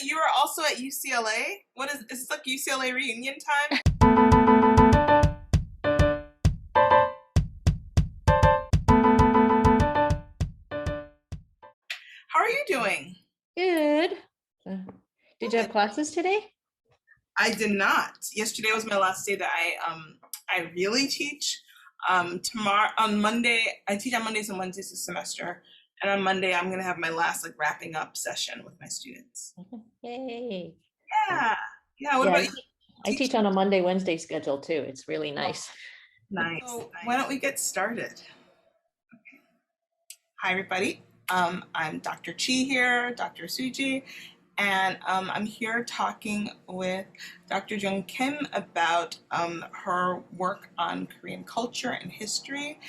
You are also at UCLA? What is this like UCLA reunion time? How are you doing? Good. Uh, did you have Good. classes today? I did not. Yesterday was my last day that I really teach. Tomorrow on Monday, I teach on Mondays and Wednesdays this semester. And on Monday I'm gonna have my last like wrapping up session with my students. Yay. Yeah, Yeah. Yeah. What yeah, about you? I Teach? teach on a Monday, Wednesday schedule too. It's really Oh, nice. nice. So why don't we get started? Hi, everybody. I'm Dr. Chi here, Dr. Suji, and I'm here talking with Dr. Jung-Kim about her work on Korean culture and history.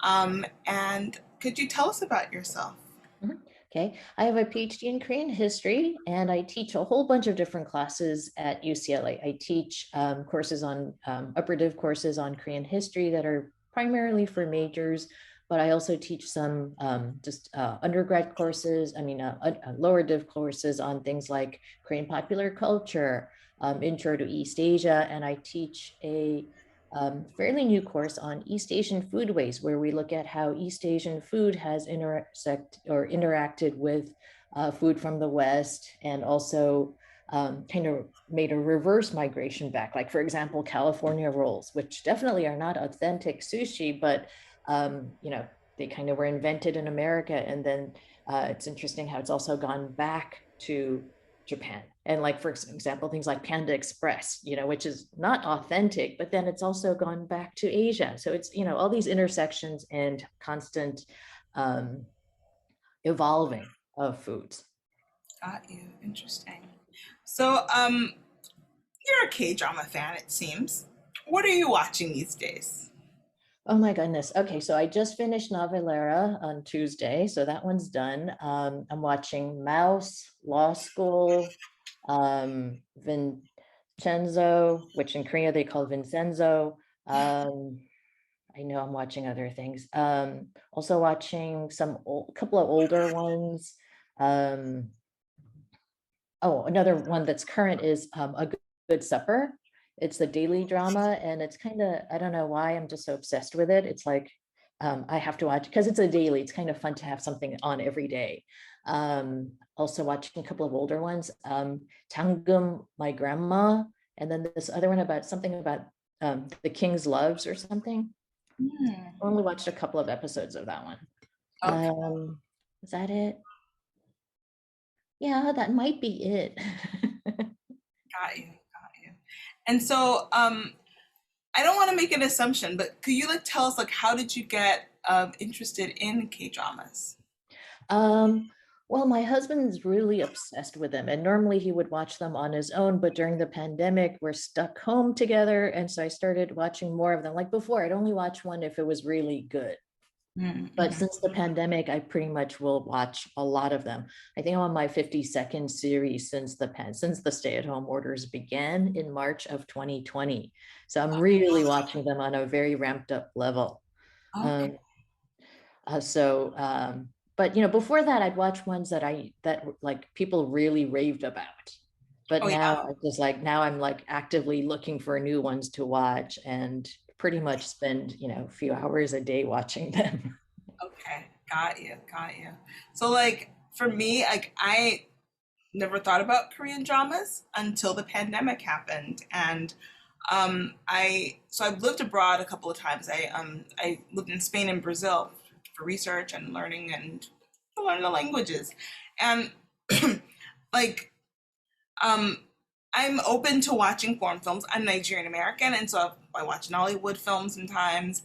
And could you tell us about yourself? Mhm. Okay, I have a PhD in Korean history and I teach a whole bunch of different classes at UCLA. I teach courses on upper div courses on Korean history that are primarily for majors, but I also teach some just undergrad courses, lower div courses on things like Korean popular culture, intro to East Asia, and I teach a fairly new course on East Asian foodways, where we look at how East Asian food has interacted with food from the West, and also kind of made a reverse migration back. Like, for example, California rolls, which definitely are not authentic sushi, but they kind of were invented in America, and then it's interesting how it's also gone back to Japan. And like, for example, things like Panda Express, which is not authentic, but then it's also gone back to Asia. So it's, all these intersections and constant um, evolving of foods. Got you. Interesting. So, you're a K-drama fan, it seems. What are you watching these days? Oh my goodness. Okay, so I just finished Novelera on Tuesday, so that one's done. I'm watching Mouse, Law School, Vincenzo, which in Korea they call Vincenzo. I know I'm watching other things. Also watching couple of older ones. Um, oh, another one that's current is A Good Supper. It's the daily drama, and it's kind of, I don't know why I'm just so obsessed with it. It's like I have to watch because it's a daily. It's kind of fun to have something on every day. Also watching a couple of older ones. Tangum, My Grandma, and then this other one about something about the King's Loves or something. Hmm. Only watched a couple of episodes of that one. Okay, Is that it? Yeah, that might be it. got you, got you. And so, I don't want to make an assumption, but could you like tell us like how did you get interested in K dramas? Um, well, my husband's really obsessed with them, and normally he would watch them on his own, but during the pandemic, we're stuck home together, and so I started watching more of them. Like before, I'd only watch one if it was really good. But Mm-hmm. since the pandemic, I pretty much will watch a lot of them. I think I'm on my 52nd series since the stay-at-home orders began in March of 2020. So I'm really watching them on a very ramped up level. Okay. Um, so but before that I'd watch ones that like people really raved about. But Oh yeah. now I'm like actively looking for new ones to watch and pretty much spend, a few hours a day watching them. Okay. Got you. Got you. So like for me, like I never thought about Korean dramas until the pandemic happened, and I've lived abroad a couple of times. I lived in Spain and Brazil for research and learning and to learn the languages, and like um I'm open to watching foreign films. I'm Nigerian American, and so I watch Nollywood films sometimes.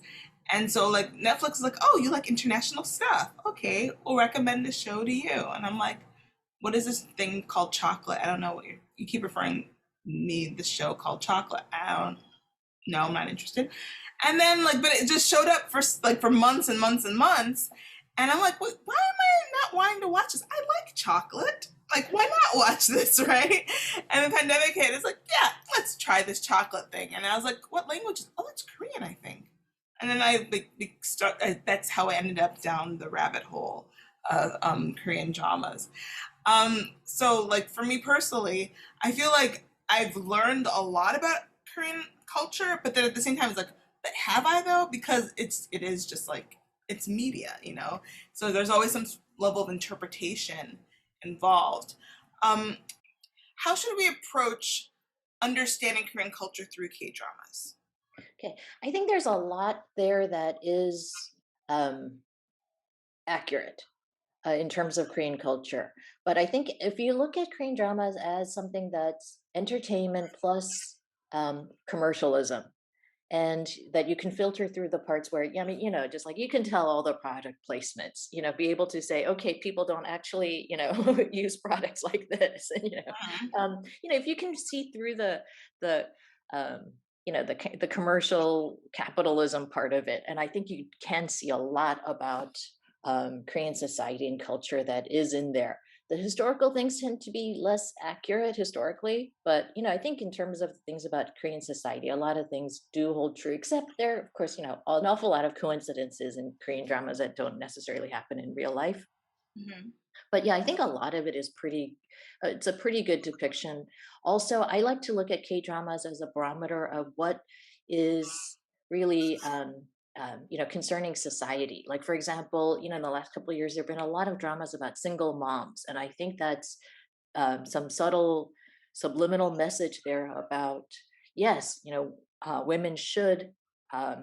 And so like Netflix is like, oh, you like international stuff? Okay, we'll recommend this show to you. And I'm like, what is this thing called chocolate? I don't know what you keep referring me this show called chocolate. I don't know. I'm not interested. And then like, but it just showed up for months and months and months. And I'm like, why am I not wanting to watch this? I like chocolate. Like, why not watch this, right? And the pandemic hit. It's like, yeah, let's try this chocolate thing. And I was like, what language? Oh, it's Korean, I think. And then that's how I ended up down the rabbit hole of Korean dramas. So like for me personally, I feel like I've learned a lot about Korean culture, but then at the same time, it's like, but have I though? Because it is just like it's media, you know. So there's always some level of interpretation involved. Um, how should we approach understanding Korean culture through K dramas? Okay, I think there's a lot there that is um, accurate in terms of Korean culture. But I think if you look at Korean dramas as something that's entertainment plus commercialism, and that you can filter through the parts where, yeah, I mean, just like you can tell all the product placements, be able to say, okay, people don't actually, use products like this, and if you can see through the um, the commercial capitalism part of it, and I think you can see a lot about Korean society and culture that is in there. The historical things tend to be less accurate historically, but I think in terms of things about Korean society, a lot of things do hold true, except there, of course, an awful lot of coincidences in Korean dramas that don't necessarily happen in real life. Hmm. But yeah, I think a lot of it is it's a pretty good depiction. Also, I like to look at K dramas as a barometer of what is really concerning society. Like, for example, in the last couple of years, there have been a lot of dramas about single moms, and I think that's some subtle subliminal message there about, yes, women should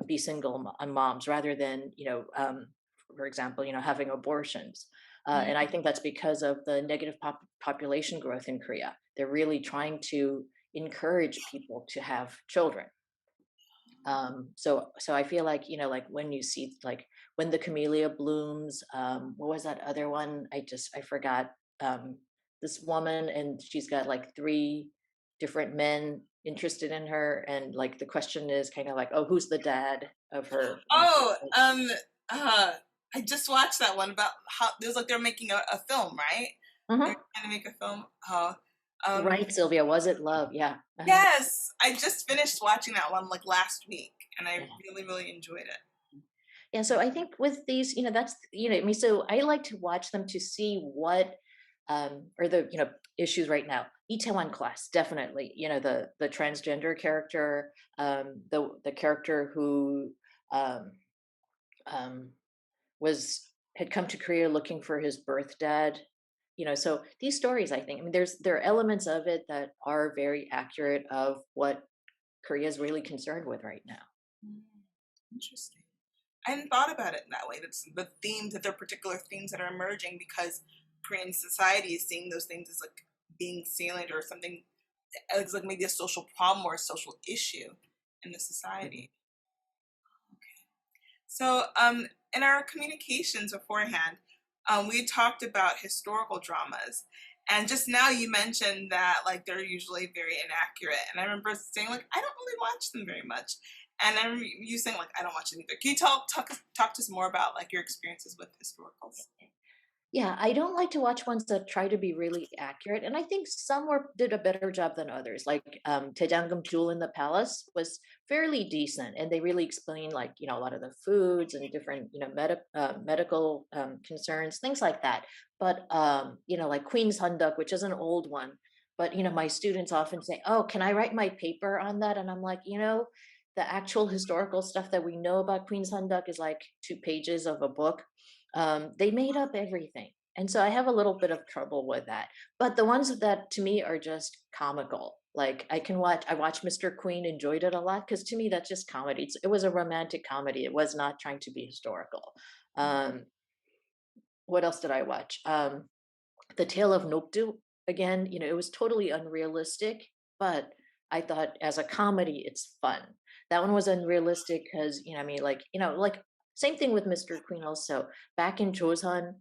be single moms rather than for example, having abortions. And I think that's because of the negative population growth in Korea. They're really trying to encourage people to have children. So I feel like, like when you see, like when the camellia blooms, what was that other one? I forgot. This woman, and she's got like three different men interested in her, and like the question is kind of like, oh, who's the dad of her? Oh, uh, I just watched that one about how there's like they're making a film, right? They're Mhm. trying to make a film. Oh, um, Right, Sylvia. Was it love? Yeah. Uh-huh. yes, I just finished watching that one like last week, and I Yeah. really, really enjoyed it. Yeah, so I think with these, that's, I mean, so I like to watch them to see what are the, issues right now. Itaewon class, definitely. The transgender character, the character who um, um, was had come to Korea looking for his birth dad. So these stories, I mean, there are elements of it that are very accurate of what Korea is really concerned with right now. Mm, interesting. I hadn't thought about it in that way. That's the themes that they're particular themes that are emerging because Korean society is seeing those things as like being salient or something. It's like maybe a social problem or a social issue in the society. So, in our communications beforehand, we talked about historical dramas, and just now you mentioned that like they're usually very inaccurate. And I remember saying like I don't really watch them very much, and I remember you saying like I don't watch them either. Can you talk to us more about like your experiences with historicals? Yeah, I don't like to watch ones that try to be really accurate, and I think some did a better job than others. Like Taejangam Jewel in the Palace was fairly decent, and they really explain like a lot of the foods and different medical concerns, things like that. But like Queen's Hunduk, which is an old one, but my students often say, "Oh, can I write my paper on that?" And I'm like, the actual historical stuff that we know about Queen's Hunduk is like 2 pages of a book. They made up everything. And so I have a little bit of trouble with that. But the ones that to me are just comical. Like I watched Mr. Queen, enjoyed it a lot because to me that's just comedy. It was a romantic comedy. It was not trying to be historical. Um, what else did I watch? The Tale of Nokdu, again, it was totally unrealistic, but I thought as a comedy, it's fun. That one was unrealistic because, I mean, like same thing with Mr. Queen also. Back in Joseon,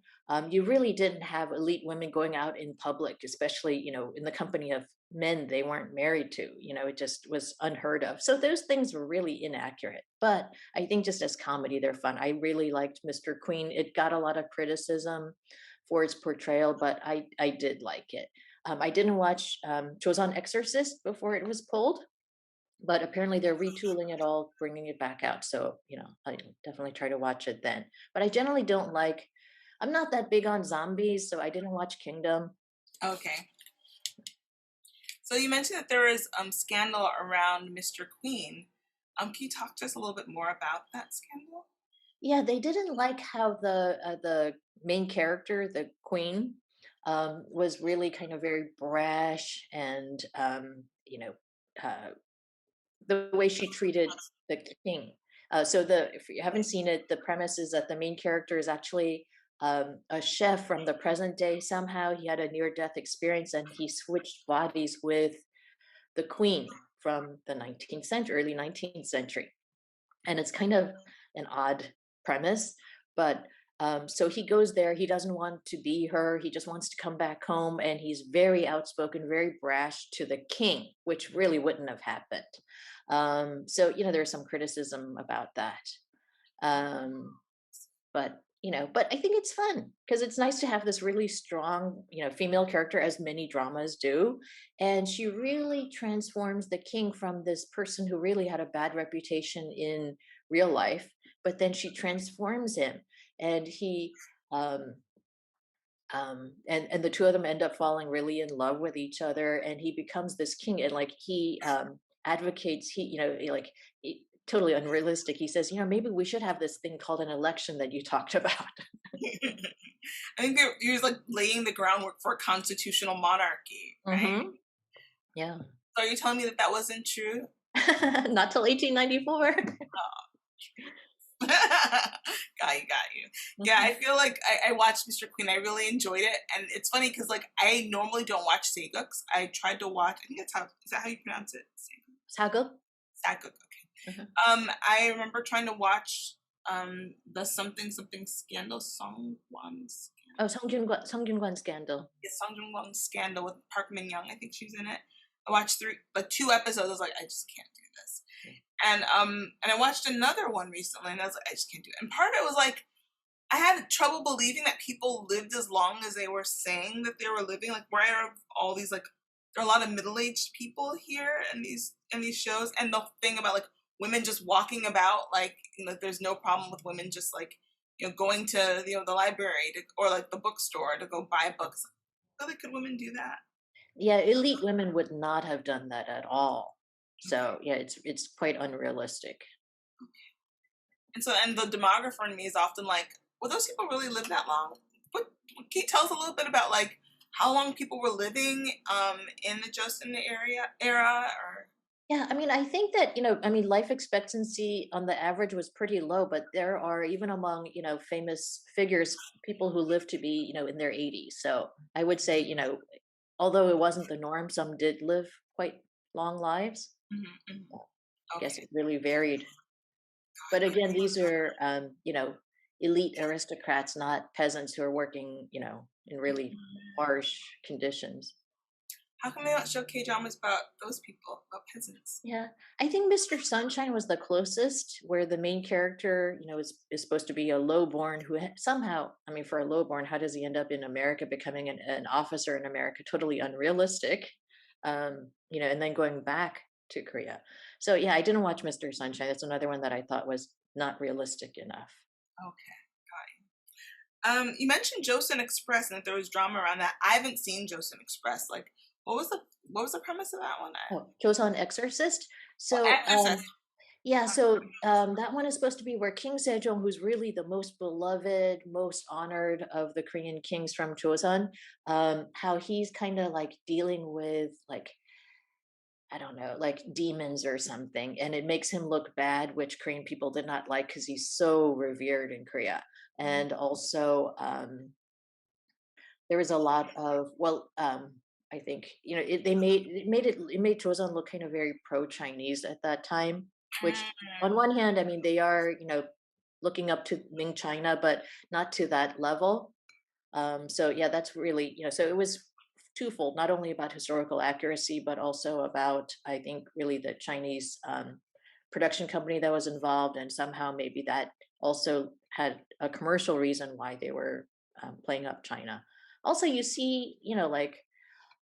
you really didn't have elite women going out in public, especially, in the company of men they weren't married to. It just was unheard of. So those things were really inaccurate. But I think just as comedy, they're fun. I really liked Mr. Queen. It got a lot of criticism for its portrayal, but I did like it. I didn't watch Joseon Exorcist before it was pulled, but apparently they're retooling it all, bringing it back out. So I definitely try to watch it then. But I generally don't like. I'm not that big on zombies, so I didn't watch Kingdom. Okay. So you mentioned that there is scandal around Mr. Queen. Can you talk to us a little bit more about that scandal? Yeah, they didn't like how the main character, the queen, was really kind of very brash and uh, the way she treated the king. So if you haven't seen it, the premise is that the main character is actually a chef from the present day. Somehow he had a near-death experience and he switched bodies with the queen from the 19th century, early 19th century. And it's kind of an odd premise, but so he goes there. He doesn't want to be her. He just wants to come back home, and he's very outspoken, very brash to the king, which really wouldn't have happened. So there's some criticism about that. Um, but I think it's fun because it's nice to have this really strong female character, as many dramas do, and she really transforms the king from this person who really had a bad reputation in real life, but then she transforms him, and he um and the two of them end up falling really in love with each other, and he becomes this king, and like he advocates, totally unrealistic. He says, maybe we should have this thing called an election that you talked about. I think he was like laying the groundwork for a constitutional monarchy, right? Hmm. Yeah. So are you telling me that that wasn't true? Not till 1894. Got you, got you. Yeah, I feel like I watched Mr. Queen. I really enjoyed it, and it's funny because like I normally don't watch Saguks. I tried to watch. I think that's how is that how you pronounce it? Sago. Saguk. Okay. Mhm. I remember trying to watch the something something scandal song ones. Oh, Song Jun-gwan scandal. Song Jung Won scandal with Park Min Young. I think she was in it. I watched two episodes. I was like, I just can't do this. And I watched another one recently, and I was like, I just can't do it. And part of it was like, I had trouble believing that people lived as long as they were saying that they were living. Like, where are all these like? There are a lot of middle-aged people here in these shows, and the thing about like women just walking about, like there's no problem with women just like going to the library or like the bookstore to go buy books. Really, could women do that? Yeah, elite women would not have done that at all. So yeah, it's quite unrealistic. And so, and the demographer in me is often like, will those people really live that long? What can you tell us a little bit about like how long people were living in the Joseon era or Yeah, I mean, I think that, I mean, life expectancy on the average was pretty low, but there are, even among, famous figures, people who live to be, in their 80s. So I would say, although it wasn't the norm, some did live quite long lives. Mhm, mhm. I guess Okay. it really varied. But again, these are, elite aristocrats, not peasants who are working, in really harsh conditions. How come they don't show K dramas about those people, about peasants? Yeah, I think Mr. Sunshine was the closest, where the main character, is supposed to be a lowborn who somehow, I mean, for a lowborn, how does he end up in America becoming an officer in America? Totally unrealistic. And then going back to Korea. So yeah, I didn't watch Mr. Sunshine. That's another one that I thought was not realistic enough. Okay, got it. You mentioned Joseon Express and that there was drama around that. I haven't seen Joseon Express. Like, what was the premise of that one? Oh, Joseon Exorcist. Oh, So Exorcist. yeah, so that one is supposed to be where King Sejong, who's really the most beloved, most honored of the Korean kings from Joseon, how he's kind of like dealing with like, I don't know, like demons or something, and it makes him look bad, which Korean people did not like because he's so revered in Korea. And also, there was a lot of, I think it made Joseon look kind of very pro Chinese at that time, which on one hand, I mean, they are looking up to Ming China, but not to that level. So yeah, that's really, so it was twofold, not only about historical accuracy, but also about, I think, really the Chinese production company that was involved, and somehow maybe that also had a commercial reason why they were playing up China. Also, you see, like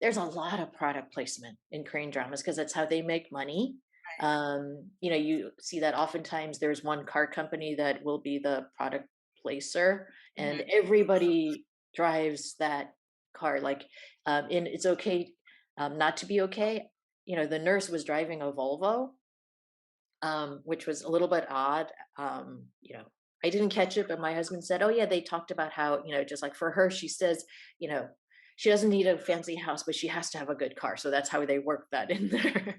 there's a lot of product placement in Korean dramas because that's how they make money. You see that oftentimes there's one car company that will be the product placer, and Mhm. everybody drives that car. Like in It's Okay Not to Be Okay, the nurse was driving a Volvo, which was a little bit odd. I didn't catch it, but my husband said, "Oh yeah, they talked about how just like for her, she says, you know, she doesn't need a fancy house, but she has to have a good car." So that's how they work that in there.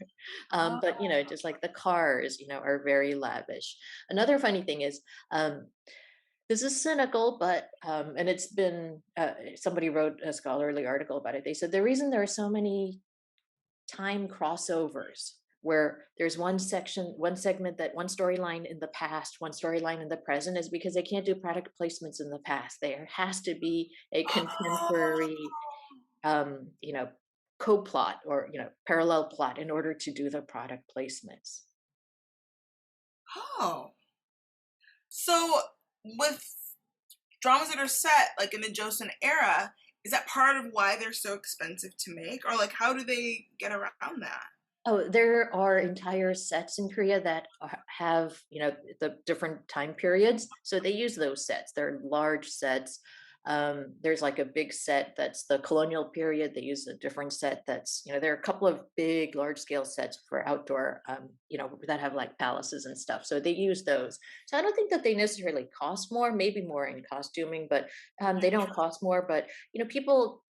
But Oh. just like the cars, are very lavish. Another funny thing is, this is cynical, but and it's been somebody wrote a scholarly article about it. They said the reason there are so many time crossovers where there's one segment, that one storyline in the past, one storyline in the present, is because they can't do product placements in the past. There has to be a contemporary, um, you know, co-plot, or parallel plot in order to do the product placements. Oh. So with dramas that are set like in the Joseon era, is that part of why they're so expensive to make? Or like how do they get around that? Oh, there are entire sets in Korea that have, the different time periods. So they use those sets. They're large sets. There's like a big set that's the colonial period. They use a different set that's, there are a couple of big, large scale sets for outdoor, that have like palaces and stuff. So they use those. So I don't think that they necessarily cost more, maybe more in costuming, but they don't cost more. But, people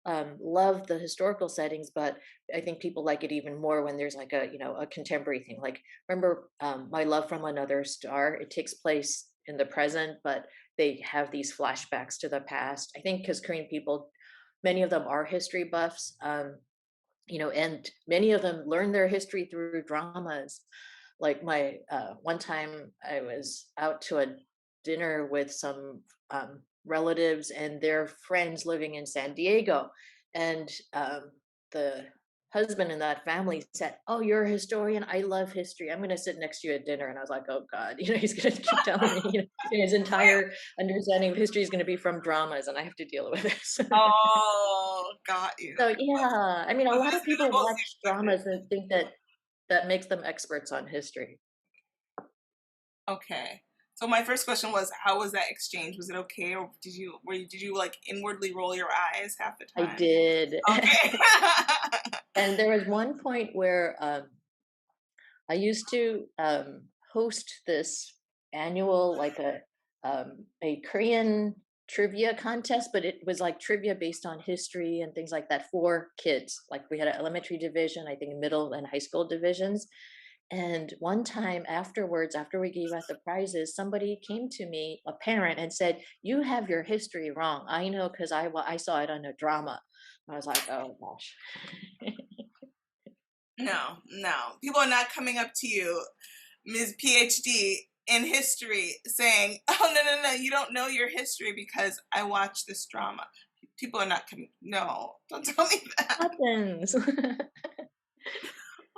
love the historical settings, but I think people like it even more when there's like a contemporary thing. Like, remember My Love from Another Star? It takes place in the present, but they have these flashbacks to the past. I think because Korean people, many of them are history buffs, and many of them learn their history through dramas. Like my one time, I was out to a dinner with some relatives and their friends living in San Diego, and the husband in that family said, "Oh, you're a historian. I love history. I'm going to sit next to you at dinner." And I was like, "Oh God, he's going to keep telling me, his entire understanding of history is going to be from dramas, and I have to deal with this." Oh, got you. So yeah, I mean, a So lot this of people visual watch seems like dramas and think that that makes them experts on history. okay. So my first question was, how was that exchange? Was it okay, or did you like inwardly roll your eyes half the I time? did. Okay. And there was one point where I used to host this annual, like a Korean trivia contest, but it was like trivia based on history and things like that for kids. Like we had an elementary division, I think middle and high school divisions. And one time afterwards, after we gave out the prizes, somebody came to me, a parent, and said, "You have your history wrong. I know because I saw it on a drama." I was like, "Oh gosh." No, no. People are not coming up to you, Ms. PhD in history, saying, "Oh no, no, no, you don't know your history because I watched this drama." People are not coming. No, don't tell me that. Happens.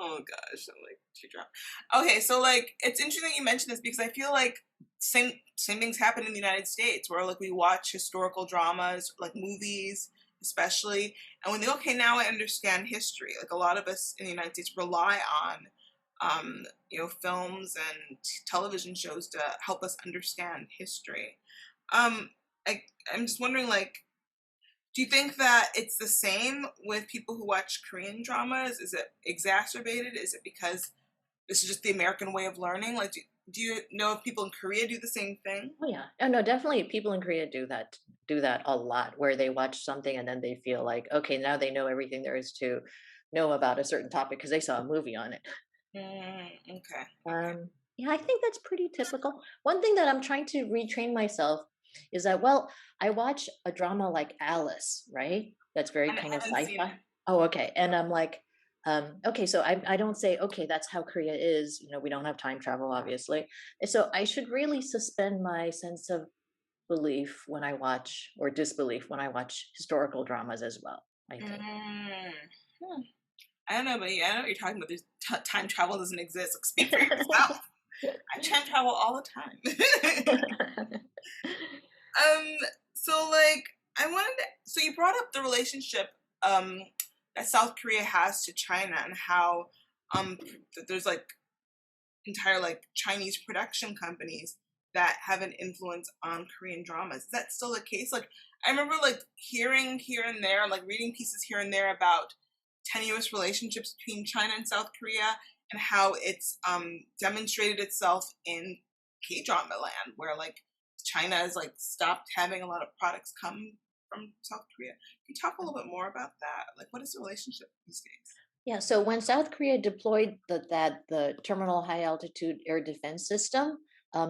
Oh gosh, I'm like too drunk. Okay, so like it's interesting you mentioned this because I feel like same things happen in the United States where like we watch historical dramas, like movies, especially, and when they okay, now I understand history. Like a lot of us in the United States rely on films and television shows to help us understand history. Um, I'm just wondering, like, do you think that it's the same with people who watch Korean dramas? Is it exacerbated? Is it because this is just the American way of learning? Like, do you know if people in Korea do the same thing? Oh yeah. Oh no, definitely people in Korea do that a lot, where they watch something and then they feel like, okay, now they know everything there is to know about a certain topic because they saw a movie on it. Okay, okay. Yeah, I think that's pretty typical. One thing that I'm trying to retrain myself is that, well, I watch a drama like Alice, right? That's very I kind of haven't seen sci-fi. it. Oh, okay. And I'm like, okay, so I don't say, okay, that's how Korea is. We don't have time travel, obviously. And so I should really suspend my sense of belief when I watch, or disbelief when I watch historical dramas as well, I think. Mm, hmm. I don't know, but yeah, I know what you're talking about. There's time travel doesn't exist. Like, speak for yourself. I time travel all the time. Um, so like I wanted to, so you brought up the relationship um that South Korea has to China and how that there's like entire like Chinese production companies that have an influence on Korean dramas. Is that still the case? Like I remember like hearing here and there, like reading pieces here and there about tenuous relationships between China and South Korea and how it's demonstrated itself in K drama land, where like China has like stopped having a lot of products come from South Korea. Can you talk a little bit more about that? Like, what is the relationship these days? Yeah, so when South Korea deployed the terminal high altitude air defense system,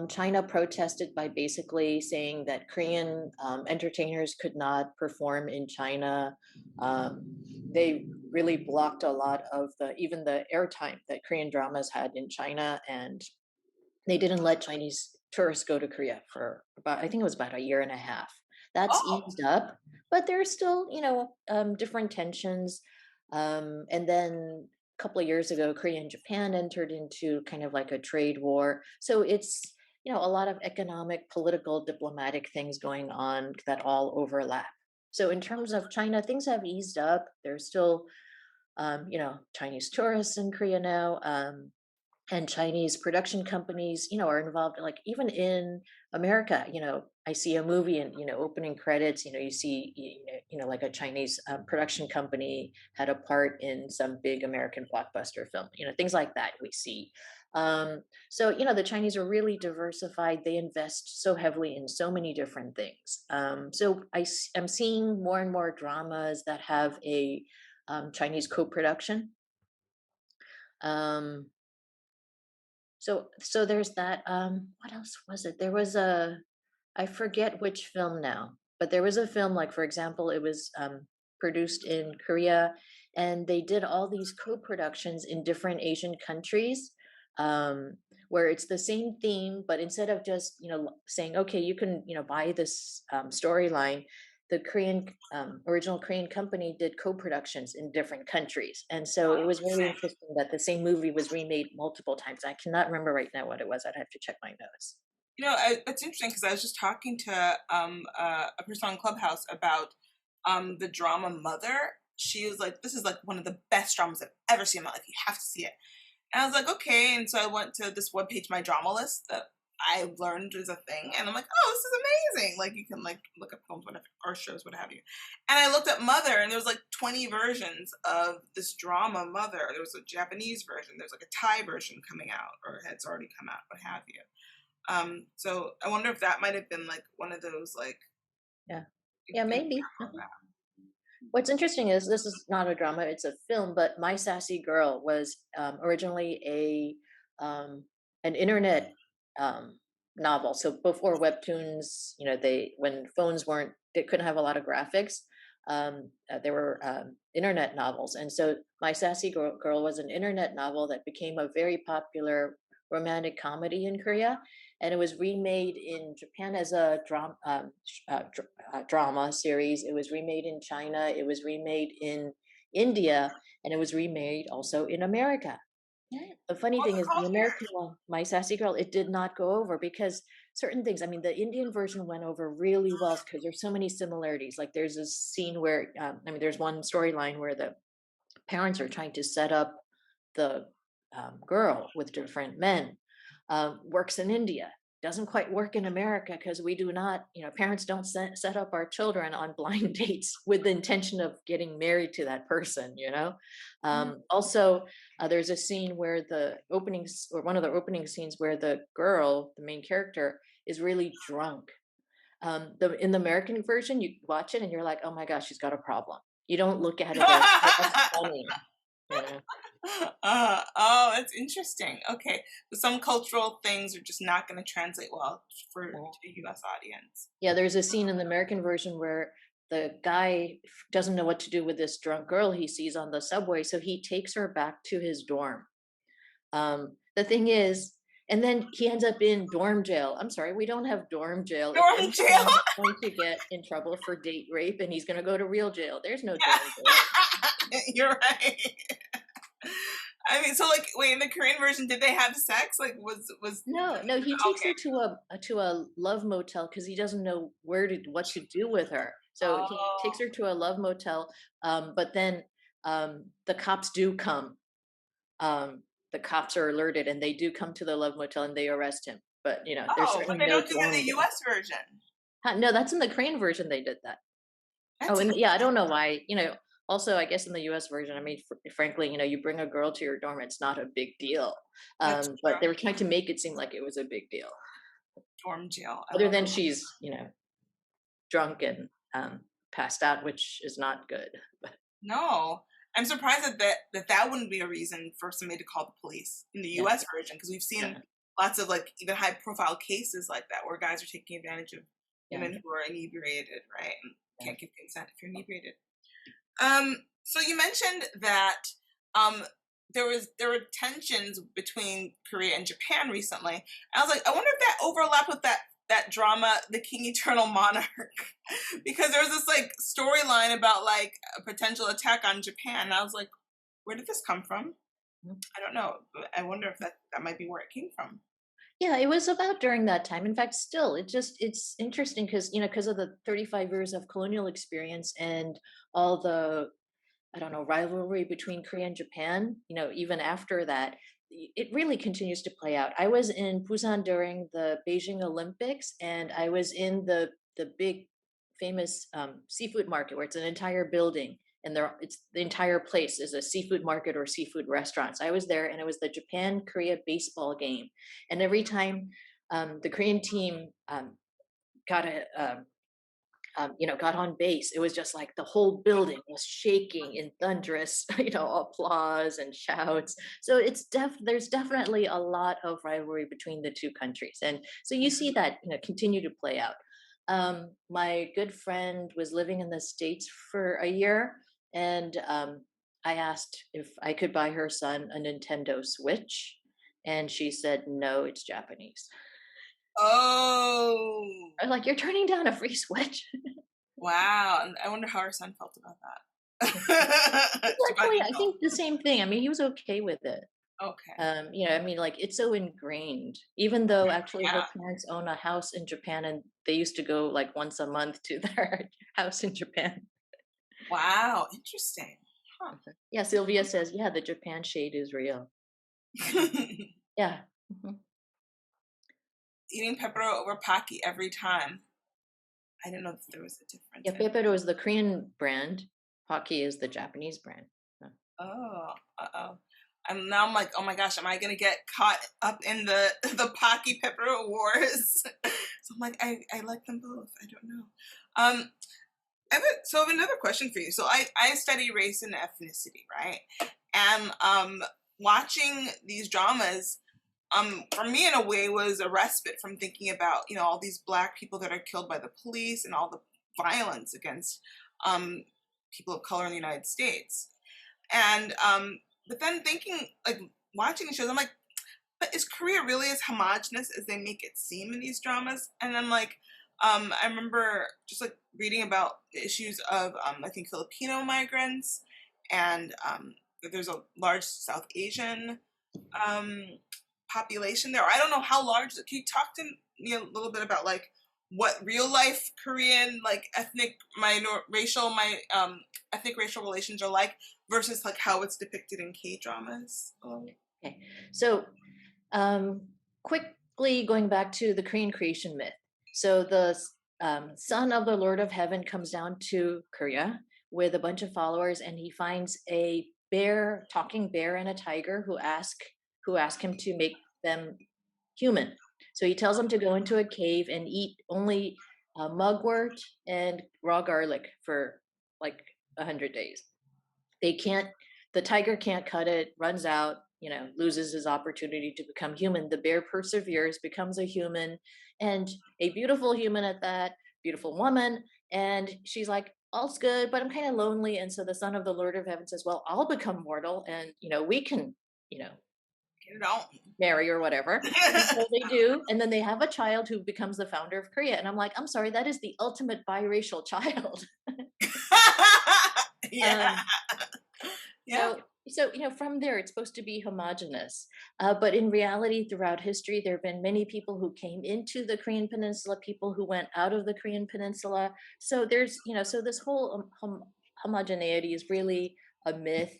China protested by basically saying that Korean entertainers could not perform in China. They really blocked a lot of the even the airtime that Korean dramas had in China, and they didn't let Chinese tourists go to Korea for about, I think it was about a year and a half. That's Oh, eased up, but there's still, different tensions. And then a couple of years ago, Korea and Japan entered into kind of like a trade war. So it's, a lot of economic, political, diplomatic things going on that all overlap. So in terms of China, things have eased up. There's still, Chinese tourists in Korea now. And Chinese production companies, are involved. Like even in America, I see a movie and opening credits. You see, like a Chinese production company had a part in some big American blockbuster film. Things like that we see. So the Chinese are really diversified. They invest so heavily in so many different things. So I'm seeing more and more dramas that have a Chinese co-production. Um, so there's that. What else was it? There was a, I forget which film now, but there was a film, like for example, it was produced in Korea, and they did all these co-productions in different Asian countries, um, where it's the same theme, but instead of just saying, okay, you can buy this storyline, the Korean original Korean company did co-productions in different countries, and so it was really interesting. interesting that the same movie was remade multiple times. I cannot remember right now what it was. I'd have to check my notes. It's interesting because I was just talking to a person on Clubhouse about the drama Mother. She was like, "This is like one of the best dramas I've ever seen in my life. You have to see it." And I was like, "Okay." And so I went to this webpage, My Drama List, that I learned is a thing, and I'm like, "Oh, this is amazing!" Like you can like look up films, whatever, or shows, what have you. And I looked at Mother, and there was like 20 versions of this drama Mother. There was a Japanese version. There's like a Thai version coming out, or it's already come out, what have you. So I wonder if that might have been like one of those like Yeah, you yeah, can maybe. What's interesting is this is not a drama; it's a film. But My Sassy Girl was originally an internet novel. So before webtoons, they when phones weren't, they couldn't have a lot of graphics. There were internet novels, and so My Sassy Girl was an internet novel that became a very popular romantic comedy in Korea, and it was remade in Japan as a drama series. It was remade in China. It was remade in India, and it was remade also in America. The funny What's thing it is, the called here? American one, My Sassy Girl, it did not go over because certain things. I mean, the Indian version went over really well because there's so many similarities. Like there's a scene where, there's one storyline where the parents are trying to set up the girl with different men. Works in India, doesn't quite work in America because we do not, parents don't set up our children on blind dates with the intention of getting married to that person. Also, there's a scene where or one of the opening scenes where the girl, the main character, is really drunk. In the American version, you watch it and you're like, oh my gosh, she's got a problem. You don't look at it as, oh, that's funny. You know? Oh, that's interesting. Okay, so some cultural things are just not going to translate well for to Yeah. a U.S. audience. Yeah, there's a scene in the American version where the guy doesn't know what to do with this drunk girl he sees on the subway, so he takes her back to his dorm. The thing is, and then he ends up in dorm jail. I'm sorry, we don't have dorm jail. If Norm jail. anyone is going to get in trouble for date rape and he's going to go to real jail, there's no dorm jail. You're right. I mean, so like, wait, in the Korean version, did they have sex? Like, was No, no, he takes okay? her to a love motel because he doesn't know what to do with her. So he takes Oh, her to a love motel, but then the cops do come. The cops are alerted, and they do come to the love motel and they arrest him. But there's oh, but certainly they no don't do that in dorm the there. U.S. version. No, that's in the Korean version they did that. Oh, That's and yeah, I don't interesting. know why, also, I guess in the US version, I mean, frankly, you bring a girl to your dorm, it's not a big deal. That's But true. they were trying to make it seem like it was a big deal. Dorm jail. I Other love than she's, drunk and passed out, which is not good. But No, I'm surprised that wouldn't be a reason for somebody to call the police in the yeah, U.S. version, because we've seen yeah, lots of like even high profile cases like that where guys are taking advantage of yeah, women who are inebriated, right? And yeah. can't give consent if you're inebriated. So you mentioned that um, there were tensions between Korea and Japan recently. I was like, I wonder if that overlapped with that drama, The King Eternal Monarch, because there was this like storyline about like a potential attack on Japan. And I was like, where did this come from? Mhm. I don't know. But I wonder if that might be where it came from. Yeah, it was about during that time. In fact, still, it's interesting because because of the 35 years of colonial experience and all the, I don't know, rivalry between Korea and Japan, even after that, it really continues to play out. I was in Busan during the Beijing Olympics, and I was in the big famous seafood market where it's an entire building, and it's the entire place is a seafood market or seafood restaurants. I was there, and it was the Japan Korea baseball game, and every time the Korean team got got on base, it was just like the whole building was shaking in thunderous, applause and shouts. So there's definitely a lot of rivalry between the two countries, and so you see that continue to play out. My good friend was living in the States for a year, and I asked if I could buy her son a Nintendo Switch, and she said no, it's Japanese. Oh, I was like, you're turning down a free Switch? wow. And I wonder how our son felt about that. Well, Too bad actually, you I don't. think the same thing. I mean, he was okay with it. Okay. I mean, like it's so ingrained. Even though actually her Yeah. parents own a house in Japan, and they used to go like once a month to their house in Japan. Wow. Interesting. Huh. Yeah, Sylvia says, yeah, the Japan shade is real. Yeah. Mhm. Eating pepperoni over Pocky every time. I didn't know that there was a difference. Yeah, Pepero is the Korean brand. Pocky is the Japanese brand. Yeah. Oh, uh-oh. And now I'm like, oh my gosh, am I gonna get caught up in the Pocky Pepper Wars? So I'm like, I like them both. I don't know. I have another question for you. So I study race and ethnicity, right? And watching these dramas, for me in a way was a respite from thinking about all these black people that are killed by the police and all the violence against um people of color in the United States. And but then thinking like watching the shows, I'm like, but is Korea really as homogenous as they make it seem in these dramas? And I'm like, I remember just like reading about the issues of I think Filipino migrants, and that there's a large South Asian um, population there. I don't know how large. Can you talk to me a little bit about like what real life Korean like ethnic racial relations are like versus like how it's depicted in K dramas? Oh. Okay. So Um, quickly going back to the Korean creation myth. So the son of the Lord of Heaven comes down to Korea with a bunch of followers, and he finds a bear, talking bear, and a tiger who ask him to make them human. So he tells them to go into a cave and eat only mugwort and raw garlic for like 100 days. They can't, the tiger can't cut it, runs out, loses his opportunity to become human. The bear perseveres, becomes a human, and a beautiful human at that, beautiful woman. And she's like, all's good, but I'm kind of lonely. And so the son of the Lord of Heaven says, well, I'll become mortal, and we can, you know, Get it on. marry or whatever. And so they do, and then they have a child who becomes the founder of Korea. And I'm like, I'm sorry, that is the ultimate biracial child. Yeah. um, Yeah. so from there, it's supposed to be homogenous. But in reality, throughout history, there have been many people who came into the Korean Peninsula, people who went out of the Korean Peninsula. So so this whole homogeneity is really a myth.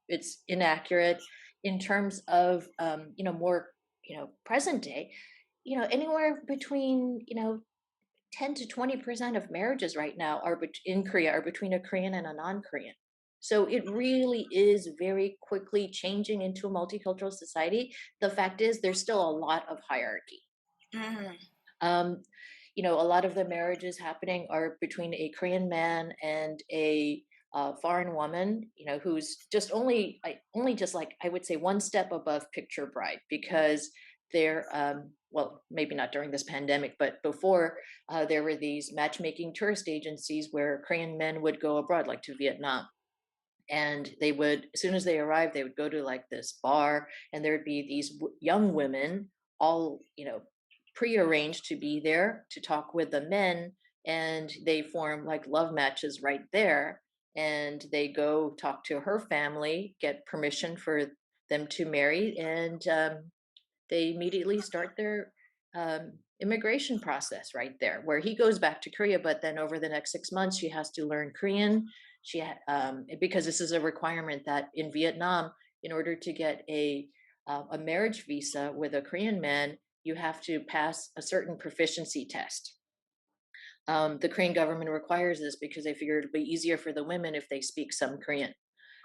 It's inaccurate in terms of, more, present day. Anywhere between, 10 to 20% of marriages right now are in Korea are between a Korean and a non-Korean. So it really is very quickly changing into a multicultural society. The fact is, there's still a lot of hierarchy. Mm, Um, a lot of the marriages happening are between a Korean man and a foreign woman, who's just only just like I would say one step above picture bride because they're well, maybe not during this pandemic, but before there were these matchmaking tourist agencies where Korean men would go abroad, like to Vietnam, and they would, as soon as they arrived, they would go to like this bar, and there'd be these young women, all prearranged to be there to talk with the men, and they form like love matches right there, and they go talk to her family, get permission for them to marry, and they immediately start their immigration process right there, where he goes back to Korea. But then over the next 6 months, she has to learn Korean. Because this is a requirement that in Vietnam, in order to get a marriage visa with a Korean man, you have to pass a certain proficiency test. The Korean government requires this because they figure it'll be easier for the women if they speak some Korean.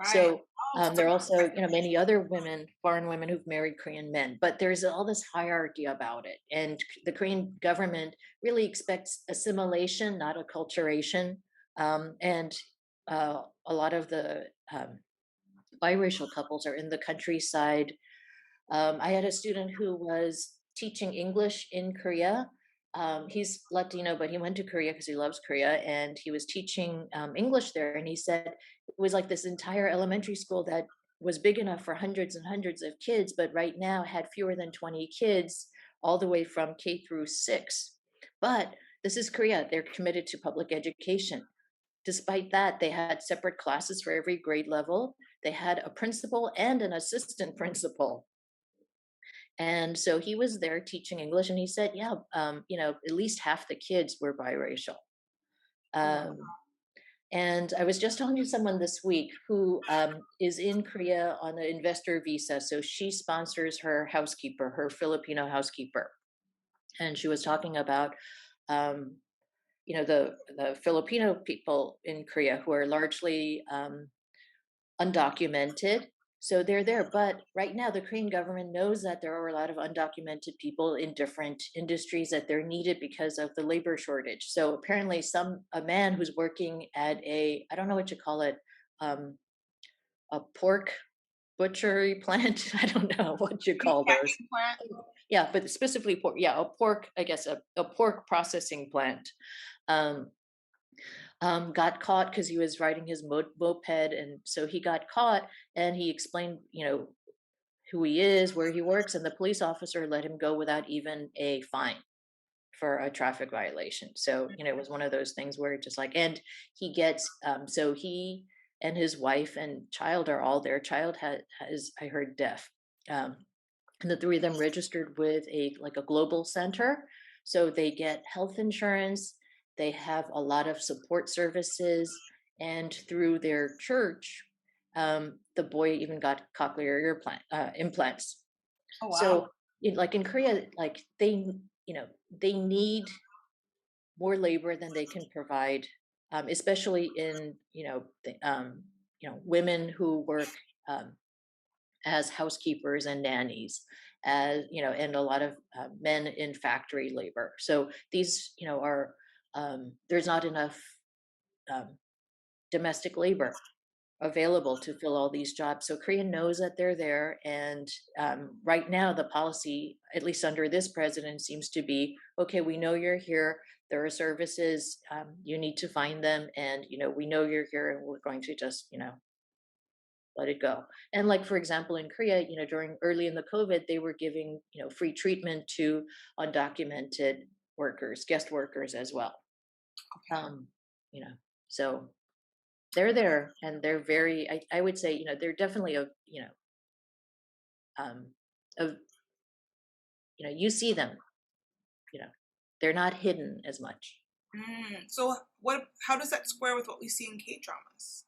right. So Oh, so it's there like are also, many other women, foreign women who've married Korean men, but there's all this hierarchy about it. And the Korean government really expects assimilation, not acculturation. And a lot of the biracial couples are in the countryside. I had a student who was teaching English in Korea. He's Latino, but he went to Korea because he loves Korea, and he was teaching English there. And he said it was like this entire elementary school that was big enough for hundreds and hundreds of kids, but right now had fewer than 20 kids, all the way from K through 6. But this is Korea. They're committed to public education. Despite that, they had separate classes for every grade level. They had a principal and an assistant principal, and so he was there teaching English, and he said, yeah, at least half the kids were biracial. wow. Um, and I was just talking to someone this week who is in Korea on an investor visa. So she sponsors her housekeeper, her Filipino housekeeper. And she was talking about, um, the Filipino people in Korea who are largely undocumented. So they're there. But right now, the Korean government knows that there are a lot of undocumented people in different industries that they're needed because of the labor shortage. So apparently, a man who's working at I don't know what you call it, um, a pork butchery plant. I don't know what you call those. Packing plant. Yeah, but specifically pork. Yeah, a pork, I guess, a pork processing plant. Um, got caught because he was riding his moped, and so he got caught, and he explained, who he is, where he works, and the police officer let him go without even a fine for a traffic violation. So it was one of those things where just like, and he gets, so he and his wife and child are all there. Child has I heard deaf. Um, and the three of them registered with a global center, so they get health insurance, they have a lot of support services, and through their church, the boy even got cochlear implants. Oh, wow. So like in Korea, like they need more labor than they can provide, especially in women who work um, as housekeepers and nannies, as and a lot of men in factory labor. So these are there's not enough um, domestic labor available to fill all these jobs. So Korea knows that they're there, and right now the policy, at least under this president, seems to be okay. We know you're here. There are services, you need to find them, and we know you're here, and we're going to just let it go. And like for example, in Korea, during early in the COVID, they were giving free treatment to undocumented workers, guest workers as well. Okay. Um, you know, so they're there, and they're very. I would say they're definitely um, of you see them. You know, they're not hidden as much. So what? How does that square with what we see in K dramas?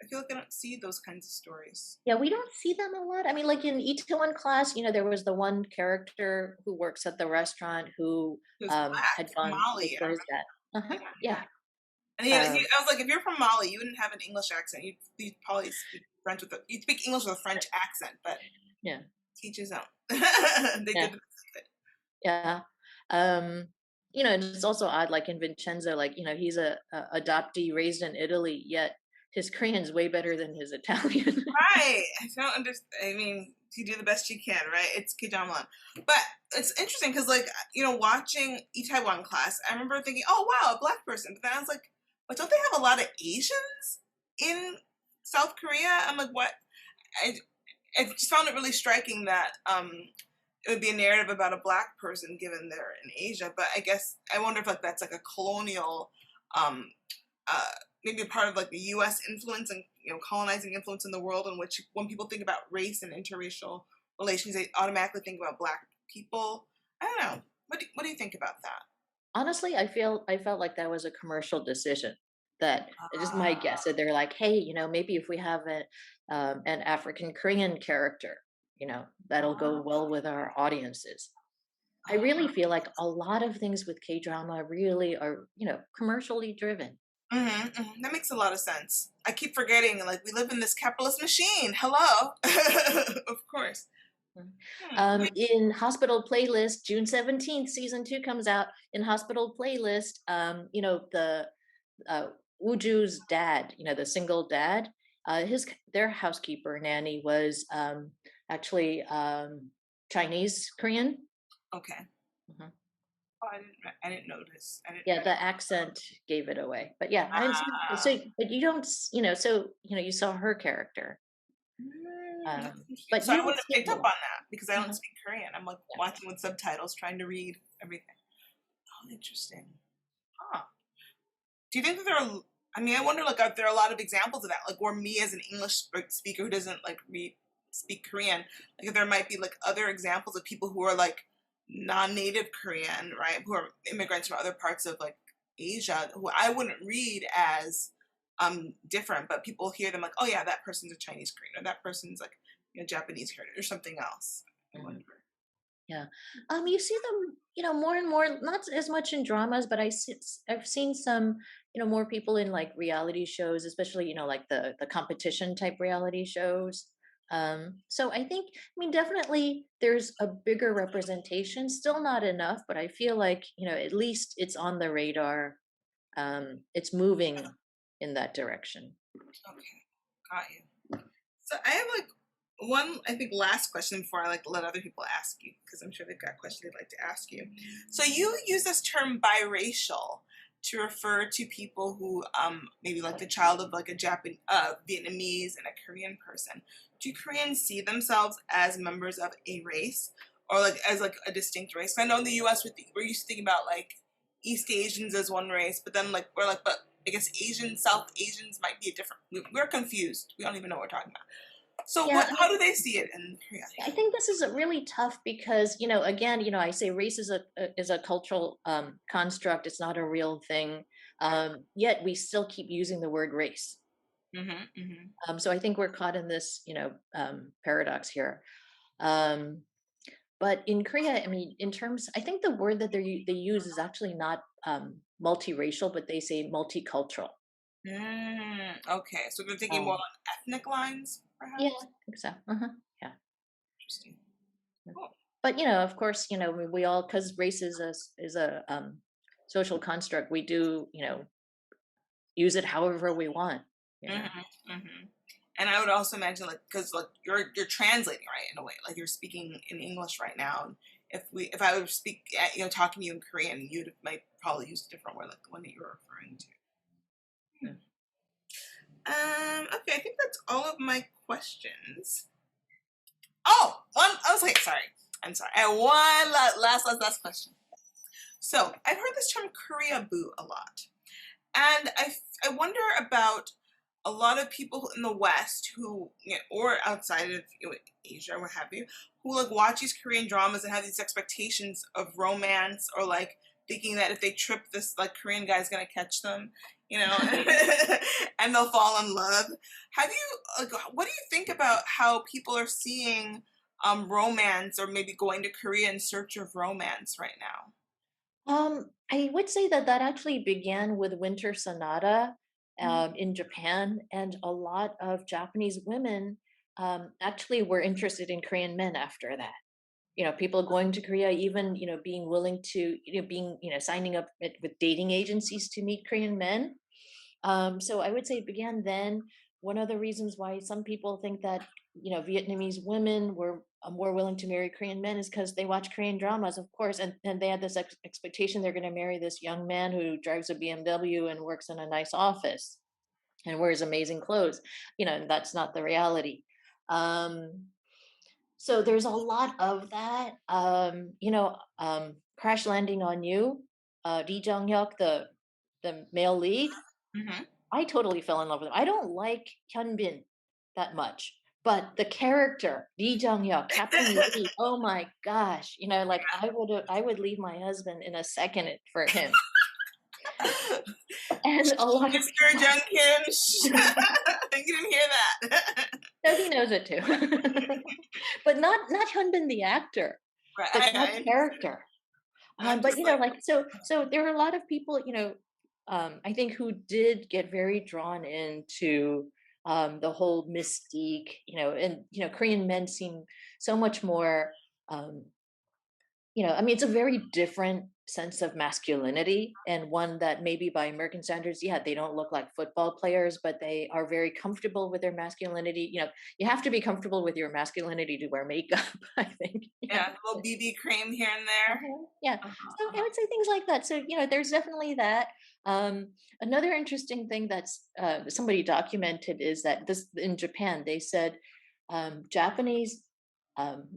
I feel like I don't see those kinds of stories. Yeah, we don't see them a lot. I mean, like in Itaewon Class, there was the one character who works at the restaurant who It was black, had gone to Mali. I remember. Korea. Uh-huh. Yeah, Yeah. yeah. And Um, I was like, if you're from Mali, you wouldn't have an English accent. You'd probably speak French you'd speak English with a French accent, but yeah. teach his own. They Yeah. did the best they could. Yeah. Um, and it's also odd, like in Vincenzo, like, he's a adoptee raised in Italy, yet his Korean's way better than his Italian. Right. I don't understand. I mean, you do the best you can, right? It's Kdrama. But it's interesting because, like, watching Itaewon Class, I remember thinking, oh, wow, a black person. But then I was like, but don't they have a lot of Asians in South Korea? I'm like, what? I, I just found it really striking that it would be a narrative about a black person given they're in Asia. But I guess I wonder if like that's like a colonial, um, uh, maybe a part of like the U.S. influence and colonizing influence in the world, in which when people think about race and interracial relations, they automatically think about black people. I don't know. What do you think about that? Honestly, I felt like that was a commercial decision. That it is my Ah, guess that they're like, hey, maybe if we have an African Korean character, that'll go ah, well with our audiences. I really ah. feel like a lot of things with K drama really are, commercially driven. That makes a lot of sense. I keep forgetting, like, we live in this capitalist machine. Hello. Of course. Mm. Hmm. In Hospital Playlist, June 17th, season 2 comes out. In Hospital Playlist, the uh, Wooju's dad, the single dad, their housekeeper nanny was actually Chinese Korean. Okay. Mhm. Oh, I didn't notice. I didn't Yeah, the recognize. accent gave it away. But yeah, Ah. so but you don't, so you saw her character, That's interesting. but So you I don't wouldn't have see picked it a up lot. on that because I don't Mhm. speak Korean. I'm like Yeah. watching with subtitles, trying to read everything. Oh, interesting. Huh. Do you think that there are? I mean, I wonder, like, are there a lot of examples of that? Like, where me as an English speaker who doesn't like read speak Korean, like, if there might be like other examples of people who are like non-native Korean, right? Who are immigrants from other parts of like Asia, who I wouldn't read as different, but people hear them like, oh yeah, that person's a Chinese Korean, or that person's like Japanese Korean, or something else. I Mhm. wonder. Yeah. You see them, more and more, not as much in dramas, but I've seen some, more people in like reality shows, especially, like the competition type reality shows. So I think, I mean, definitely there's a bigger representation, still not enough, but I feel like, at least it's on the radar. It's moving in that direction. Okay, got you. So I have like one, I think, last question before I like let other people ask you because I'm sure they've got questions they'd like to ask you. So you use this term biracial to refer to people who maybe like the child of like a Japanese, Vietnamese, and a Korean person. Do Koreans see themselves as members of a race or like as like a distinct race? I know in the U.S. We're used to thinking about like East Asians as one race, but then like we're like, but I guess South Asians might be a different. We're confused. We don't even know what we're talking about. So Yeah, what? How do they see it in Korea? I think this is a really tough because, again, I say race is a cultural construct. It's not a real thing. Yet we still keep using the word race. Mm-hmm, mm-hmm. So I think we're caught in this, paradox here. Um, but in Korea, I mean, I think the word that they use is actually not multiracial, but they say multicultural. Okay, so they're thinking more Um, on ethnic lines, yeah, perhaps. I think so. Uh-huh. Yeah. Interesting. Cool. But of course, we all, because race is a social construct, we do use it however we want. You know. Mm-hmm, mm-hmm. And I would also imagine, like, because like you're translating, right, in a way, like you're speaking in English right now. And if I would speak, talking to you in Korean, you might probably use a different word, like the one that you were referring to. Mm. Okay, I think that's all of my questions. Oh, one. I was like, sorry. I'm sorry. I have one last question. So I've heard this term Koreaboo a lot, and I wonder about a lot of people in the West who, or outside of Asia or what have you, who like watch these Korean dramas and have these expectations of romance or like thinking that if they trip, this like Korean guy's gonna catch them, you know, and they'll fall in love. Have you like what do you think about how people are seeing romance or maybe going to Korea in search of romance right now? I would say that that actually began with Winter Sonata in Japan, and a lot of Japanese women actually were interested in Korean men after that. People going to Korea, even being willing to, being signing up with dating agencies to meet Korean men. So I would say it began then. One of the reasons why some people think that Vietnamese women were more willing to marry Korean men is because they watch Korean dramas, of course, and they had this expectation they're going to marry this young man who drives a BMW and works in a nice office and wears amazing clothes. And that's not the reality. Um, so there's a lot of that. Crash Landing on You, Lee Jung Hyuk, the male lead. Hmm. I totally fell in love with him. I don't like Hyunbin that much, but the character Lee Jung Hyuk, Captain Lee. Oh my gosh! Like I would leave my husband in a second for him. And a lot of Mr. people, Jung-Kim, you didn't hear that. no, he knows it too, but not Hyunbin the actor, Right, that I understand. character. I'm But just like, like so there are a lot of people, I think who did get very drawn into the whole mystique, and Korean men seem so much more um, I mean, it's a very different sense of masculinity, and one that maybe by American standards, yeah, they don't look like football players, but they are very comfortable with their masculinity. You have to be comfortable with your masculinity to wear makeup, I think. yeah, a little BB cream here and there. Yeah. Uh-huh, So I uh-huh. would say things like that. So, there's definitely that. Another interesting thing that's somebody documented is that this in Japan, they said Japanese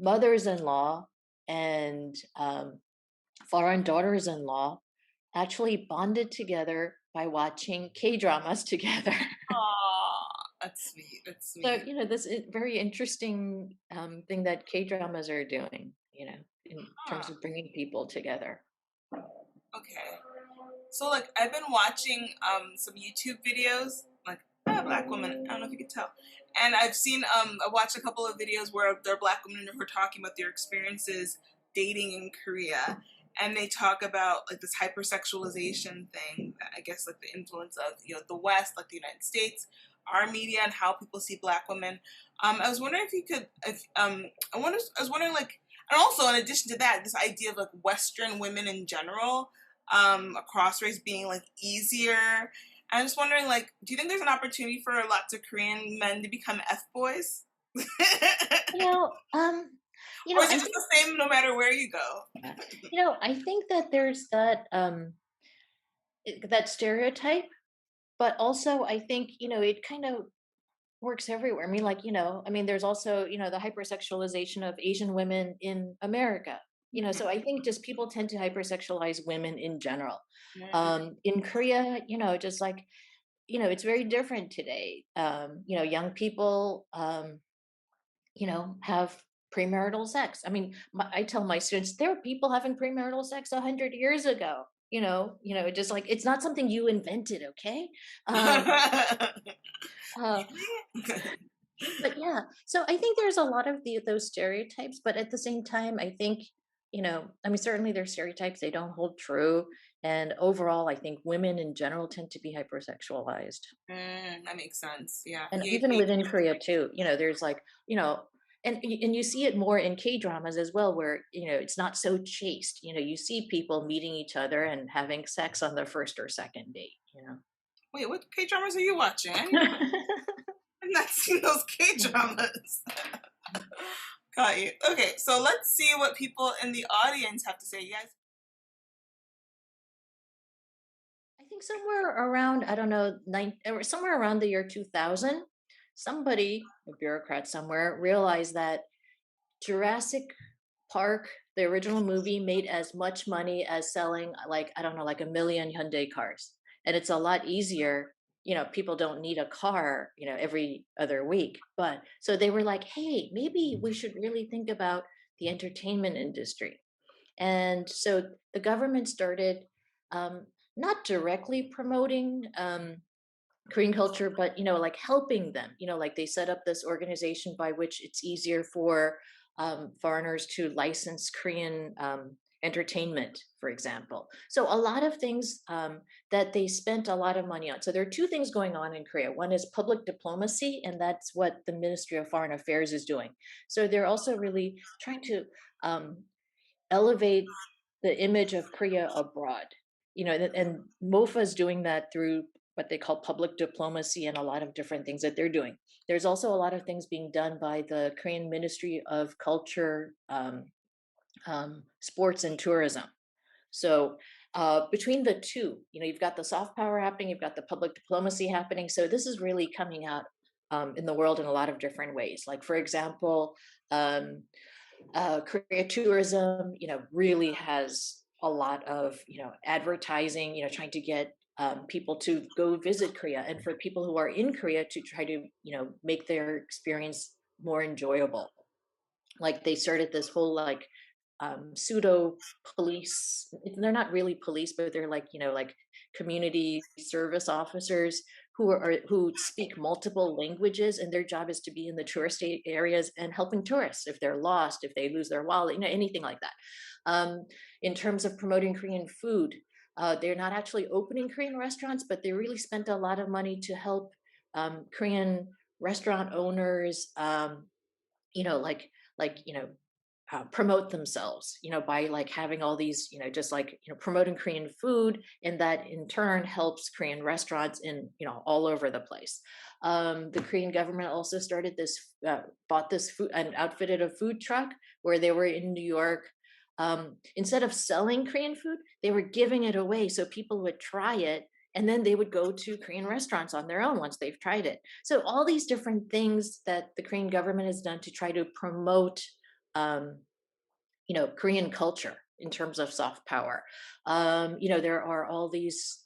mothers-in-law and foreign daughters-in-law actually bonded together by watching K dramas together. Aw, that's sweet. That's So, sweet. this is very interesting thing that K dramas are doing, in terms Huh. of bringing people together. Okay. So like I've been watching some YouTube videos, like black women. I don't know if you could tell. And I've seen I watched a couple of videos where they're black women who are talking about their experiences dating in Korea. And they talk about like this hypersexualization thing, that I guess like the influence of, the West, like the United States, our media and how people see black women. I was wondering if you could if I was wondering like, and also in addition to that, this idea of like Western women in general, across race being like easier. I'm just wondering, like, do you think there's an opportunity for lots of Korean men to become F boys? Or You know, um, is it I just think the same no matter where you go? yeah. I think that there's that stereotype, but also I think, it kind of works everywhere. I mean, like, there's also, the hypersexualization of Asian women in America. So I think just people tend to hypersexualize women in general. Mm. In Korea, just like, it's very different today. Young people have premarital sex. I mean, I tell my students there are people having premarital sex 100 years ago. Just like it's not something you invented, okay? Uh, Really? but yeah, so I think there's a lot of those stereotypes, but at the same time, I think I mean, certainly there's stereotypes they don't hold true, and overall, I think women in general tend to be hypersexualized. That makes sense. Yeah. And Yay, even baby. within Korea too, there's like, and you see it more in K dramas as well, where it's not so chaste. You see people meeting each other and having sex on the first or second date. Wait, what K dramas are you watching? I've not seen those K dramas. Got you. Okay, so let's see what people in the audience have to say. You guys. I think somewhere around, I don't know, or somewhere around the year 2000, somebody, a bureaucrat somewhere, realized that Jurassic Park, the original movie, made as much money as selling, like, I don't know, like a million Hyundai cars. And it's a lot easier. People don't need a car, every other week. But so they were like, hey, maybe we should really think about the entertainment industry. And so the government started not directly promoting Korean culture, but like helping them. Like they set up this organization by which it's easier for foreigners to license Korean entertainment, for example. So a lot of things that they spent a lot of money on. So there are two things going on in Korea. One is public diplomacy, and that's what the Ministry of Foreign Affairs is doing. So they're also really trying to um, elevate the image of Korea abroad. And MOFA is doing that through what they call public diplomacy and a lot of different things that they're doing. There's also a lot of things being done by the Korean Ministry of Culture, Sports, and Tourism. So between the two, you've got the soft power happening, you've got the public diplomacy happening. So this is really coming out in the world in a lot of different ways. Like, for example, um, Korea tourism, really has a lot of, advertising, trying to get people to go visit Korea, and for people who are in Korea to try to, make their experience more enjoyable. Like they started this whole like pseudo police. They're not really police, but they're like, like community service officers who speak multiple languages, and their job is to be in the tourist areas and helping tourists if they're lost, if they lose their wallet, anything like that. In terms of promoting Korean food, they're not actually opening Korean restaurants, but they really spent a lot of money to help Korean restaurant owners, like like you know promote themselves, by like having all these, just like, promoting Korean food, and that in turn helps Korean restaurants in, all over the place. The Korean government also started this, bought this food and outfitted a food truck where they were in New York. Instead of selling Korean food, they were giving it away so people would try it, and then they would go to Korean restaurants on their own once they've tried it. So all these different things that the Korean government has done to try to promote um, Korean culture in terms of soft power. There are all these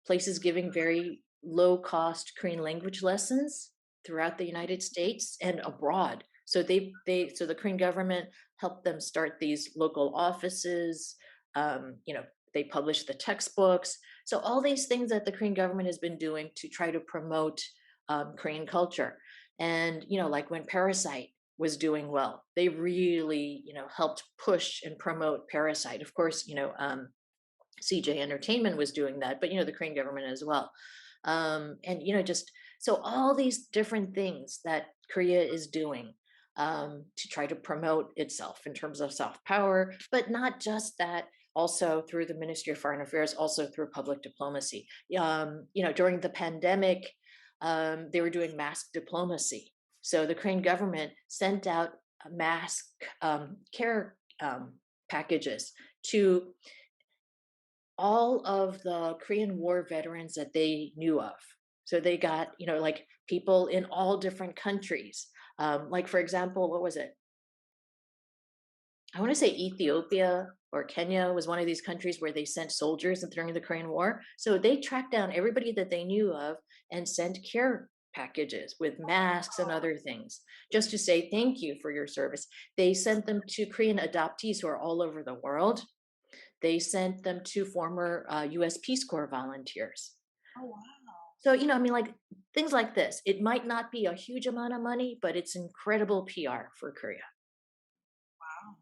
places giving very low cost Korean language lessons throughout the United States and abroad. So so the Korean government helped them start these local offices. They publish the textbooks. So all these things that the Korean government has been doing to try to promote Korean culture. And like when Parasite was doing well, they really helped push and promote Parasite. Of course, CJ Entertainment was doing that, but the Korean government as well. And just so all these different things that Korea is doing to try to promote itself in terms of soft power, but not just that. Also through the Ministry of Foreign Affairs, also through public diplomacy. During the pandemic, they were doing mask diplomacy. So the Korean government sent out mask care packages to all of the Korean War veterans that they knew of. So they got, like people in all different countries. Like, for example, what was it? I want to say Ethiopia or Kenya was one of these countries where they sent soldiers during the Korean War. So they tracked down everybody that they knew of and sent care packages with masks and other things just to say thank you for your service. They sent them to Korean adoptees who are all over the world. They sent them to former US Peace Corps volunteers. Oh, wow. So, like things like this. It might not be a huge amount of money, but it's incredible PR for Korea. Wow.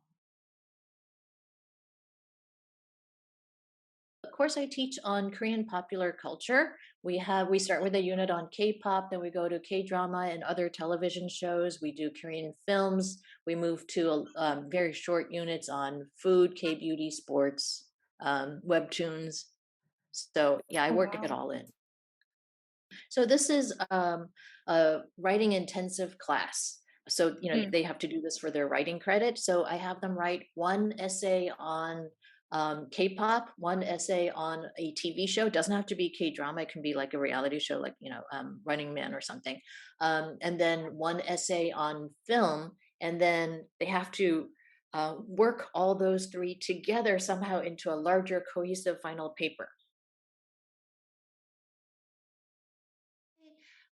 Of course, I teach on Korean popular culture. We start with a unit on K-pop, then we go to K-drama and other television shows. We do Korean films. We move to very short units on food, K-beauty, sports, webtoons. So yeah, I Oh, work it wow. all in. So this is a writing intensive class. So Mm. they have to do this for their writing credit. So I have them write one essay on K-pop, one essay on a TV show. It doesn't have to be K-drama. It can be like a reality show, like Running Man or something. And then one essay on film, and then they have to work all those three together somehow into a larger cohesive final paper.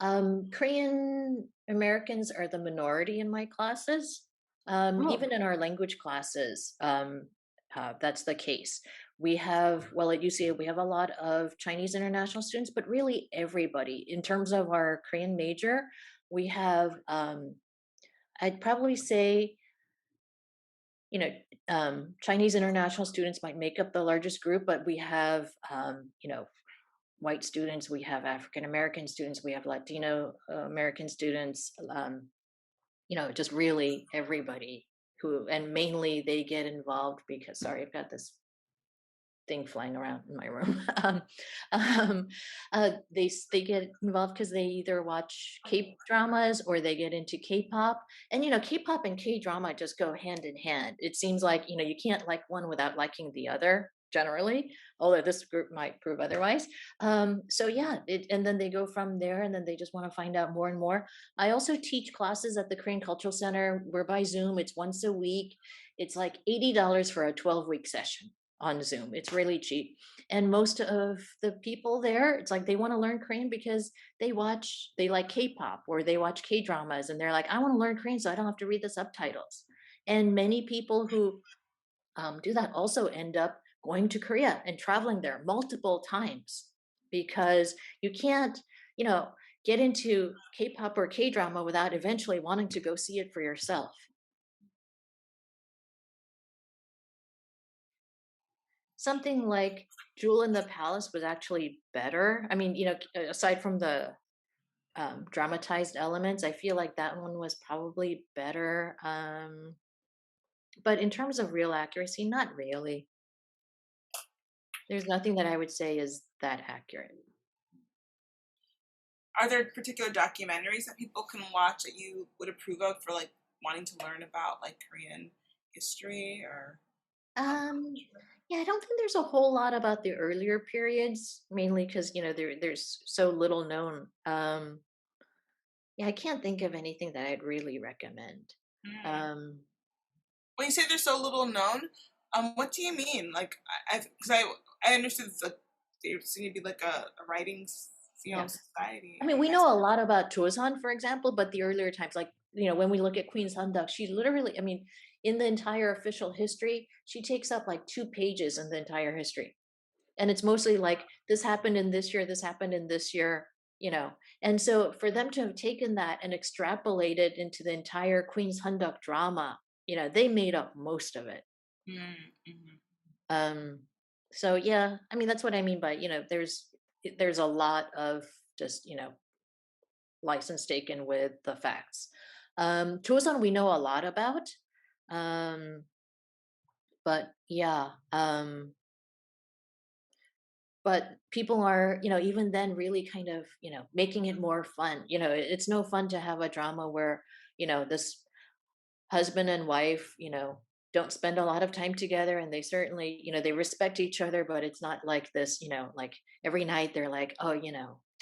Korean Americans are the minority in my classes. Oh, Even in our language classes, that's the case. We have, well, at UCA, we have a lot of Chinese international students, but really everybody. In terms of our Korean major, we have, I'd probably say, you know, Chinese international students might make up the largest group, but we have, white students, we have African American students, we have Latino American students, just really everybody who, and mainly they get involved because, sorry, I've got this thing flying around in my room. Um, they get involved because they either watch K dramas or they get into K-pop, and K-pop and K-drama just go hand in hand. It seems like you can't like one without liking the other generally, although this group might prove otherwise. So yeah, and then they go from there, and then they just want to find out more and more. I also teach classes at the Korean Cultural Center. We're by Zoom. It's once a week. It's like $80 for a 12-week session on Zoom. It's really cheap. And most of the people there, it's like they want to learn Korean because they like K-pop or they watch K-dramas, and they're like, I want to learn Korean so I don't have to read the subtitles. And many people who do that also end up going to Korea and traveling there multiple times, because you can't, you know, get into K-pop or K-drama without eventually wanting to go see it for yourself. Something like Jewel in the Palace was actually better. I mean, aside from the dramatized elements, I feel like that one was probably better. But in terms of real accuracy, not really. There's nothing that I would say is that accurate. Are there particular documentaries that people can watch that you would approve of for like wanting to learn about like Korean history or Um, culture? yeah, I don't think there's a whole lot about the earlier periods, mainly because there's so little known. Yeah, I can't think of anything that I'd really recommend. Mm. Um, When you say they're so little known, what do you mean? Like, because I understood it's like there seemed to be like a writing, yeah. society. I mean, we know a lot about Joseon, for example, but the earlier times, like, when we look at Queen Sunduk, she literally, I mean, in the entire official history, she takes up like 2 pages in the entire history. And it's mostly like, this happened in this year, this happened in this year, you know. And so for them to have taken that and extrapolated into the entire Queen's Hunduk drama, they made up most of it. Mm-hmm. Um, so yeah, I mean, that's what I mean by, there's a lot of just, license taken with the facts. Choson we know a lot about. Um, but yeah, but people are, even then really kind of, making it more fun. It's no fun to have a drama where, this husband and wife, don't spend a lot of time together, and they certainly, they respect each other, but it's not like this, like every night they're like, oh,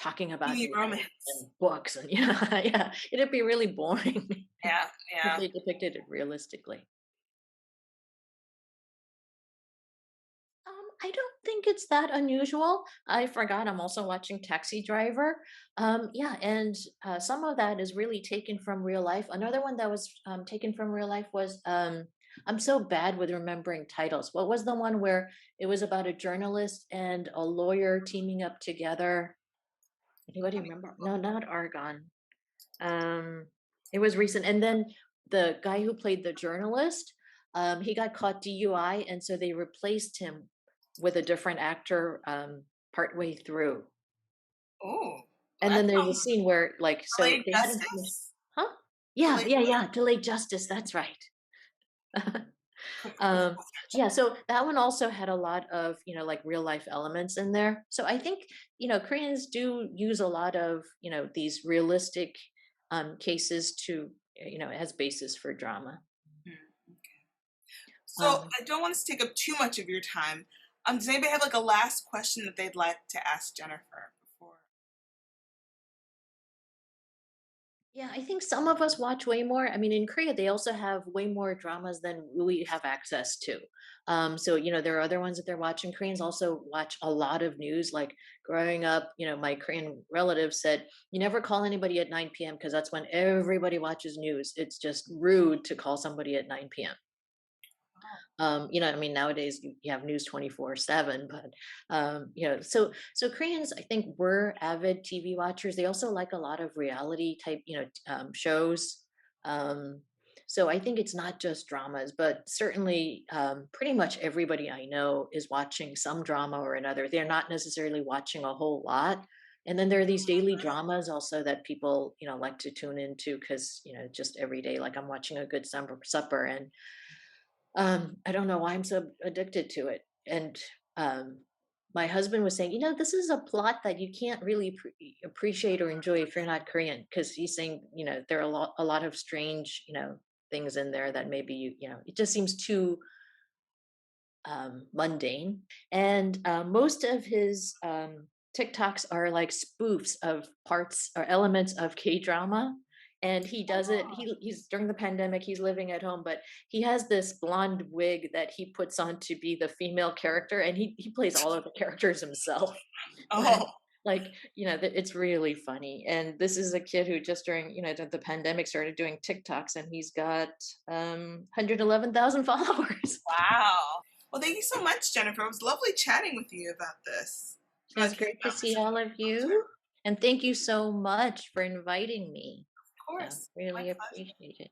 talking You about need life romance. and books, and yeah, it'd be really boring Yeah, if yeah. they depicted it realistically. I don't think it's that unusual. I forgot I'm also watching Taxi Driver. Yeah, and some of that is really taken from real life. Another one that was taken from real life was, I'm so bad with remembering titles. What was the one where it was about a journalist and a lawyer teaming up together? Anybody remember? No, not Argon. Um, it was recent. And then the guy who played the journalist, he got caught DUI, and so they replaced him with a different actor partway through. Oh, And then that's there's a scene where, like, so delayed they hadn't finished, justice. huh? Yeah, Delayed yeah, yeah. Delayed justice. That's right. Google um, search. yeah, so that one also had a lot of, like real life elements in there. So I think, Koreans do use a lot of, these realistic cases to, as basis for drama. Hmm. So Um, I don't want to take up too much of your time. Does anybody have like a last question that they'd like to ask Jennifer before? Yeah, I think some of us watch way more. I mean, in Korea, they also have way more dramas than we have access to. So, there are other ones that they're watching. Koreans also watch a lot of news. Like growing up, my Korean relative said, you never call anybody at 9 p.m. because that's when everybody watches news. It's just rude to call somebody at 9 p.m. Oh, I mean, nowadays you have news 24/7, but so Koreans, I think, were avid TV watchers. They also like a lot of reality type, shows. Um, so I think it's not just dramas, but certainly pretty much everybody I know is watching some drama or another. They're not necessarily watching a whole lot. And then there are these daily dramas also that people, like to tune into because, just every day, like I'm watching a good supper, and I don't know why I'm so addicted to it. And my husband was saying, this is a plot that you can't really appreciate or enjoy if you're not Korean, because he's saying, there are a lot of strange, things in there that maybe it just seems too mundane. And most of his TikToks are like spoofs of parts or elements of K drama. And he does it. oh, He's during the pandemic. He's living at home, but he has this blonde wig that he puts on to be the female character, and he plays all of the characters himself. And oh, like it's really funny. And this is a kid who just during the pandemic started doing TikToks, and he's got 111,000 followers. wow. Well, thank you so much, Jennifer. It was lovely chatting with you about this, It was about great to K-dramas see and all Korean of culture. you. And thank you so much for inviting me. Of course, my Really pleasure. appreciate it.